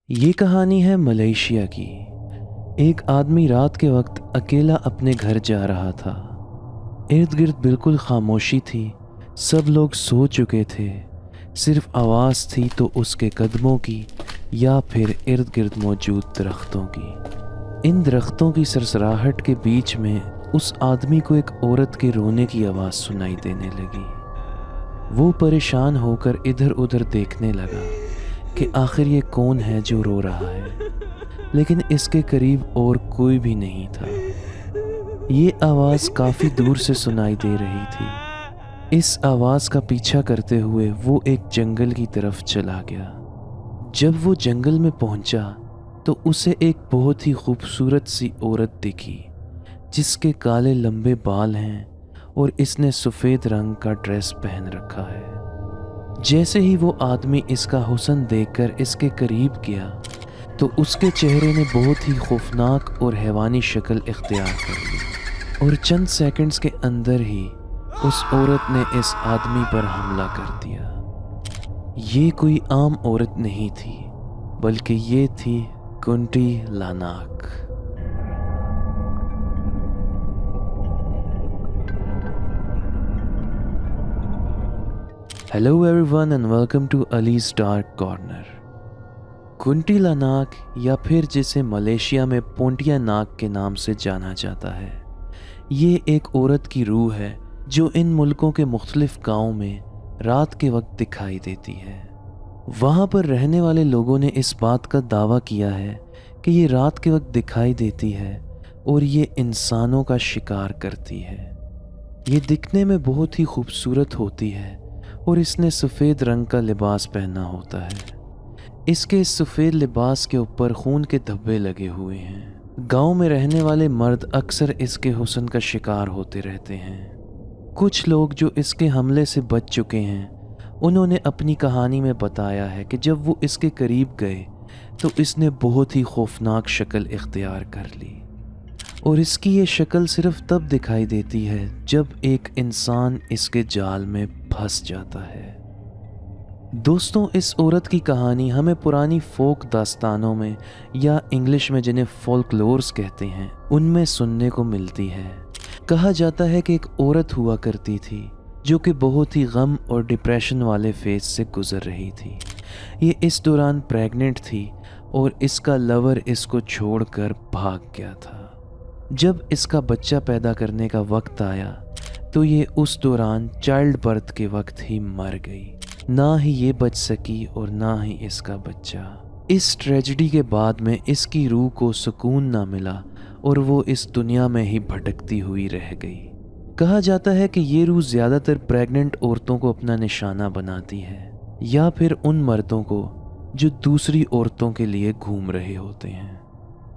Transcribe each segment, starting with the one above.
ये कहानी है मलेशिया की। एक आदमी रात के वक्त अकेला अपने घर जा रहा था। इर्द गिर्द बिल्कुल खामोशी थी। सब लोग सो चुके थे। सिर्फ आवाज़ थी तो उसके कदमों की या फिर इर्द गिर्द मौजूद दरख्तों की। इन दरख्तों की सरसराहट के बीच में उस आदमी को एक औरत के रोने की आवाज़ सुनाई देने लगी। वो परेशान होकर इधर उधर देखने लगा कि आखिर ये कौन है जो रो रहा है, लेकिन इसके करीब और कोई भी नहीं था। ये आवाज़ काफ़ी दूर से सुनाई दे रही थी। इस आवाज़ का पीछा करते हुए वो एक जंगल की तरफ चला गया। जब वो जंगल में पहुंचा तो उसे एक बहुत ही खूबसूरत सी औरत दिखी जिसके काले लंबे बाल हैं और इसने सफ़ेद रंग का ड्रेस पहन रखा है। जैसे ही वो आदमी इसका हुस्न देखकर इसके करीब गया तो उसके चेहरे ने बहुत ही खौफनाक और हैवानी शक्ल इख्तियार कर ली और चंद सेकंड्स के अंदर ही उस औरत ने इस आदमी पर हमला कर दिया। ये कोई आम औरत नहीं थी, बल्कि ये थी Kuntilanak. Hello everyone and welcome to Ali's dark corner. Kuntilanak या फिर जिसे मलेशिया में पोंटियानाक के नाम से जाना जाता है, ये एक औरत की रूह है जो इन मुल्कों के मुख्तलिफ गाँव में रात के वक्त दिखाई देती है। वहाँ पर रहने वाले लोगों ने इस बात का दावा किया है कि ये रात के वक्त दिखाई देती है और ये इंसानों का शिकार करती है। ये दिखने में बहुत ही खूबसूरत होती है और इसने सफ़ेद रंग का लिबास पहना होता है। इसके इस सफ़ेद लिबास के ऊपर खून के धब्बे लगे हुए हैं। गांव में रहने वाले मर्द अक्सर इसके हुस्न का शिकार होते रहते हैं। कुछ लोग जो इसके हमले से बच चुके हैं, उन्होंने अपनी कहानी में बताया है कि जब वो इसके करीब गए तो इसने बहुत ही खौफनाक शक्ल इख्तियार कर ली और इसकी ये शक्ल सिर्फ तब दिखाई देती है जब एक इंसान इसके जाल में फंस जाता है। दोस्तों, इस औरत की कहानी हमें पुरानी फोक दास्तानों में या इंग्लिश में जिन्हें फोल्कलोर्स कहते हैं, उनमें सुनने को मिलती है। कहा जाता है कि एक औरत हुआ करती थी जो कि बहुत ही गम और डिप्रेशन वाले फेज से गुजर रही थी। ये इस दौरान प्रेग्नेंट थी और इसका लवर इसको छोड़कर भाग गया था। जब इसका बच्चा पैदा करने का वक्त आया तो ये उस दौरान चाइल्ड बर्थ के वक्त ही मर गई। ना ही ये बच सकी और ना ही इसका बच्चा। इस ट्रेजेडी के बाद में इसकी रूह को सुकून ना मिला और वो इस दुनिया में ही भटकती हुई रह गई। कहा जाता है कि ये रूह ज़्यादातर प्रेग्नेंट औरतों को अपना निशाना बनाती है या फिर उन मर्दों को जो दूसरी औरतों के लिए घूम रहे होते हैं।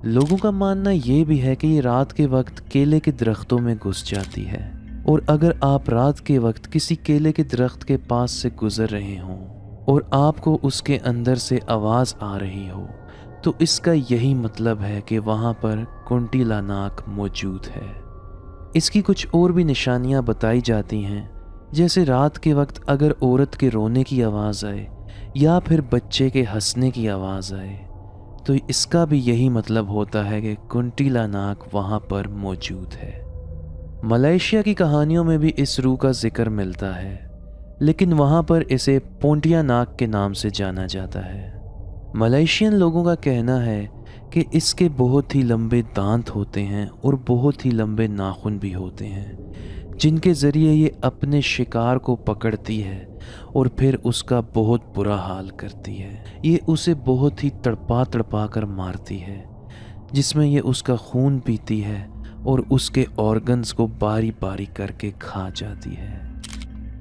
लोगों का मानना ये भी है कि ये रात के वक्त केले के दरख्तों में घुस जाती है और अगर आप रात के वक्त किसी केले के दरख्त के पास से गुजर रहे हों और आपको उसके अंदर से आवाज़ आ रही हो तो इसका यही मतलब है कि वहाँ पर कुंटी लानाक मौजूद है। इसकी कुछ और भी निशानियाँ बताई जाती हैं, जैसे रात के वक्त अगर औरत के रोने की आवाज़ आए या फिर बच्चे के हंसने की आवाज़ आए तो इसका भी यही मतलब होता है कि कुंटी लानाक वहाँ पर मौजूद है। मलेशिया की कहानियों में भी इस रूह का जिक्र मिलता है, लेकिन वहाँ पर इसे पोंटियानाक के नाम से जाना जाता है। मलेशियन लोगों का कहना है कि इसके बहुत ही लंबे दांत होते हैं और बहुत ही लंबे नाखून भी होते हैं, जिनके ज़रिए ये अपने शिकार को पकड़ती है और फिर उसका बहुत बुरा हाल करती है। ये उसे बहुत ही तड़पा तड़पा कर मारती है, जिसमें ये उसका खून पीती है और उसके ऑर्गन्स को बारी बारी करके खा जाती है।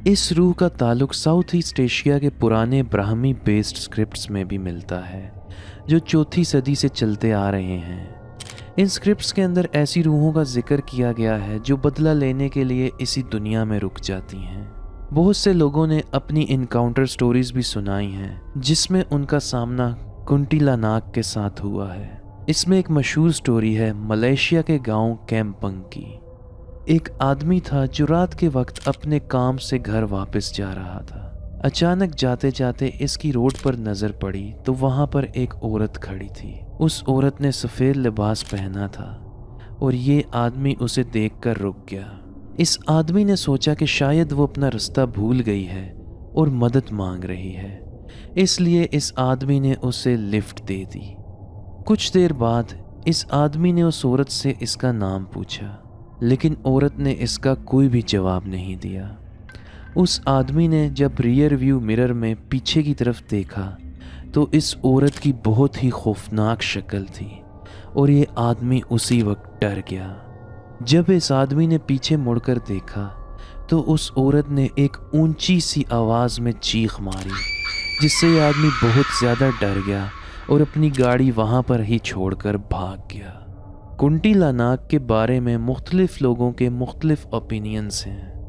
इस रूह का ताल्लुक साउथ ईस्ट एशिया के पुराने ब्राह्मी बेस्ड स्क्रिप्ट्स में भी मिलता है, जो 4वीं सदी से चलते आ रहे हैं। इन स्क्रिप्ट्स के अंदर ऐसी रूहों का जिक्र किया गया है जो बदला लेने के लिए इसी दुनिया में रुक जाती हैं। बहुत से लोगों ने अपनी इनकाउंटर स्टोरीज भी सुनाई हैं, जिसमें उनका सामना कुंटी लानाक के साथ हुआ है। इसमें एक मशहूर स्टोरी है मलेशिया के गांव कैम्पंग की। एक आदमी था जो रात के वक्त अपने काम से घर वापस जा रहा था। अचानक जाते जाते इसकी रोड पर नज़र पड़ी तो वहाँ पर एक औरत खड़ी थी। उस औरत ने सफ़ेद लिबास पहना था और ये आदमी उसे देखकर रुक गया। इस आदमी ने सोचा कि शायद वो अपना रास्ता भूल गई है और मदद मांग रही है, इसलिए इस आदमी ने उसे लिफ्ट दे दी। कुछ देर बाद इस आदमी ने उस औरत से इसका नाम पूछा, लेकिन औरत ने इसका कोई भी जवाब नहीं दिया। उस आदमी ने जब रियर व्यू मिरर में पीछे की तरफ देखा तो इस औरत की बहुत ही खौफनाक शक्ल थी और ये आदमी उसी वक्त डर गया। जब इस आदमी ने पीछे मुड़कर देखा तो उस औरत ने एक ऊंची सी आवाज़ में चीख मारी, जिससे ये आदमी बहुत ज़्यादा डर गया और अपनी गाड़ी वहाँ पर ही छोड़कर भाग गया। कुंटिला नाग के बारे में मुख्तलिफ लोगों के मुख्तलिफ ओपिनियंस हैं।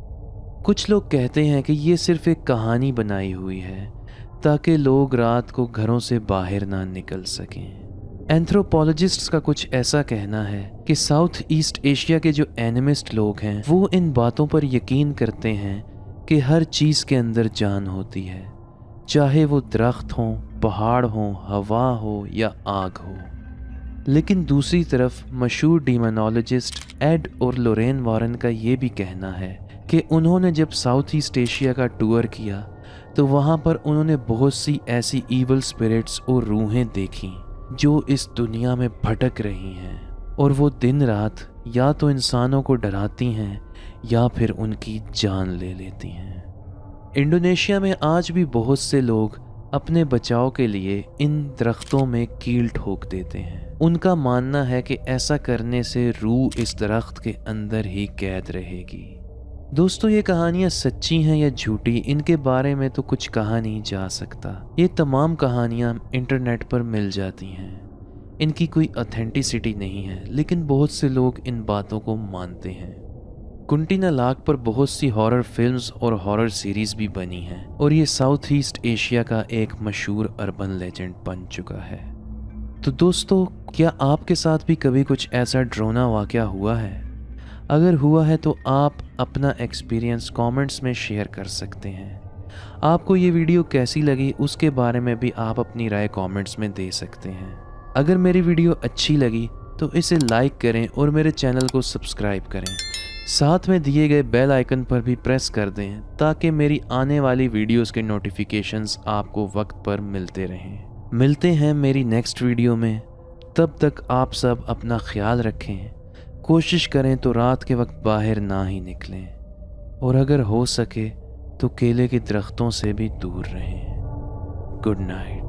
कुछ लोग कहते हैं कि ये सिर्फ एक कहानी बनाई हुई है ताकि लोग रात को घरों से बाहर ना निकल सकें। एंथ्रोपोलॉजिस्ट्स का कुछ ऐसा कहना है कि साउथ ईस्ट एशिया के जो एनिमिस्ट लोग हैं वो इन बातों पर यकीन करते हैं कि हर चीज़ के अंदर जान होती है, चाहे वो दरख्त हों, पहाड़ हों, हवा हो या आग हो। लेकिन दूसरी तरफ मशहूर डीमोनोलॉजिस्ट एड और लोरेन वॉरेन का ये भी कहना है कि उन्होंने जब साउथ ईस्ट एशिया का टूर किया तो वहाँ पर उन्होंने बहुत सी ऐसी ईवल स्पिरिट्स और रूहें देखी जो इस दुनिया में भटक रही हैं और वो दिन रात या तो इंसानों को डराती हैं या फिर उनकी जान ले लेती हैं। इंडोनेशिया में आज भी बहुत से लोग अपने बचाव के लिए इन दरख्तों में कील ठोक देते हैं। उनका मानना है कि ऐसा करने से रूह इस दरख्त के अंदर ही कैद रहेगी। दोस्तों, ये कहानियाँ सच्ची हैं या झूठी, इनके बारे में तो कुछ कहा नहीं जा सकता। ये तमाम कहानियाँ इंटरनेट पर मिल जाती हैं, इनकी कोई ऑथेंटिसिटी नहीं है, लेकिन बहुत से लोग इन बातों को मानते हैं। कुंटिला नाग पर बहुत सी हॉरर फिल्म्स और हॉरर सीरीज़ भी बनी हैं और ये साउथ ईस्ट एशिया का एक मशहूर अर्बन लेजेंड बन चुका है। तो दोस्तों, क्या आपके साथ भी कभी कुछ ऐसा डरावना वाक़या हुआ है? अगर हुआ है तो आप अपना एक्सपीरियंस कमेंट्स में शेयर कर सकते हैं। आपको ये वीडियो कैसी लगी उसके बारे में भी आप अपनी राय कमेंट्स में दे सकते हैं। अगर मेरी वीडियो अच्छी लगी तो इसे लाइक करें और मेरे चैनल को सब्सक्राइब करें। साथ में दिए गए बेल आइकन पर भी प्रेस कर दें ताकि मेरी आने वाली वीडियोस के नोटिफिकेशंस आपको वक्त पर मिलते रहें। मिलते हैं मेरी नेक्स्ट वीडियो में। तब तक आप सब अपना ख्याल रखें। कोशिश करें तो रात के वक्त बाहर ना ही निकलें और अगर हो सके तो केले के दरख्तों से भी दूर रहें। Good night.